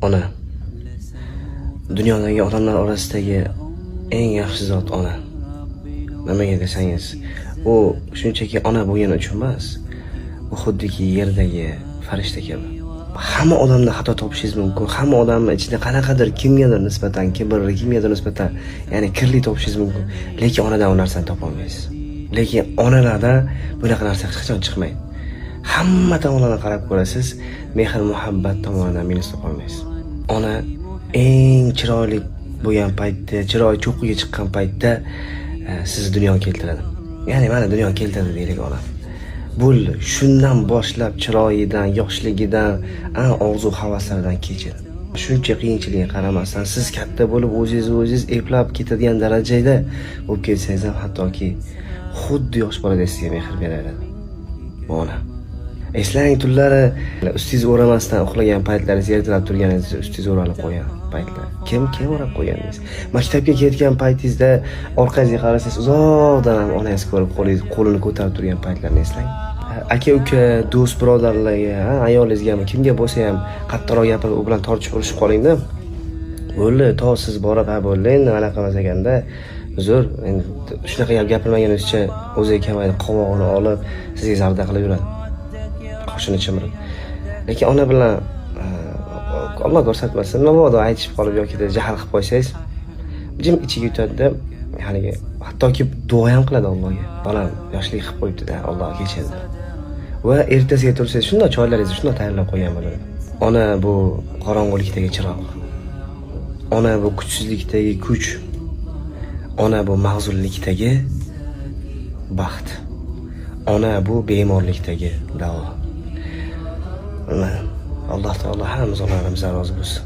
Ona. Dunyodagi odamlar orasidagi eng yaxshi zot ona. Nimaga desangiz, u shunchaki ona bo'lgani uchun emas, u xuddiki yerdagi farishta kabi. Hamma odamda xato topishingiz mumkin. Hamma odamning ichida qanaqadir kimgadir nisbatan kibrli, kimgadir nisbatan, ya'ni kirli topishingiz mumkin, lekin onadan u narsani topa olmaysiz. Lekin onalarda bunaqa narsa hech qachon chiqmaydi. Hamma tomonlardan qarab ko'rasiz, mehr, muhabbat tomonidan minus topa olmaysiz. Ona eng chiroyli bo'lgan paytda, chiroyi cho'qqiga chiqqan paytda sizni dunyoga keltiradi. Ya'ni mana dunyoga keltirdi deylik ona. Bo'ldi, shundan boshlab chiroyidan, yoshligidan, orzu havaslaridan kechadi. Shuncha qiyinchilikka qaramasdan siz katta bo'lib o'zingiz eplab ketadigan darajada bo'lib kelsangiz ham hattoki xuddi yosh boladek sizga mehr beradi. Ona. Eslang tunlari ustingiz o'ramasdan uxlagan paytlaringiz, ertalab turganingizda ustingiz o'ralib qo'ygan paytlar. Kim o'rab qo'yganingiz? Maktabga ketgan paytingizda orqangizga qarasangiz, uzoqdan ham onangiz ko'rib qo'lini ko'tarib turgan paytlarni eslang. Aka, uka, do'st, birodarlarga, ayolingizgami, kimga bo'lsa ham qattiqroq gapirib, u bilan tortishib urishib qolingda. Bo'ldi, to siz borib, bo'ldi, endi anaqa emas ekanda. Uzr, endi shunaqa gapirmaganingizcha o'ziga kamaydi, qovog'ini olib, sizga zarda qilib yuradi. Qoshini chimirib. Lekin ona bilan Alloh ko'rsatmasin, mabodo aytishib qolib yoki jahl qilib qo'ysangiz, jim ichiga yutadi-da, ya'ni hattoki duo ham qiladi Allohga. Bolam yoshlik qilib qo'yibdi-da, Alloh kechirdi. Va ertasiga tursangiz, shunday choylaringizni shunday tayyorlab qo'ygan bo'ladi. Ona bu qorong'ulikdagi chiroq. Ona bu kuchsizlikdagi kuch. Ona bu mag'zurlikdagi baxt. Ona bu bemorlikdagi davo. Alloh taolo hammamiz onalarimiz rozi bo'lsin.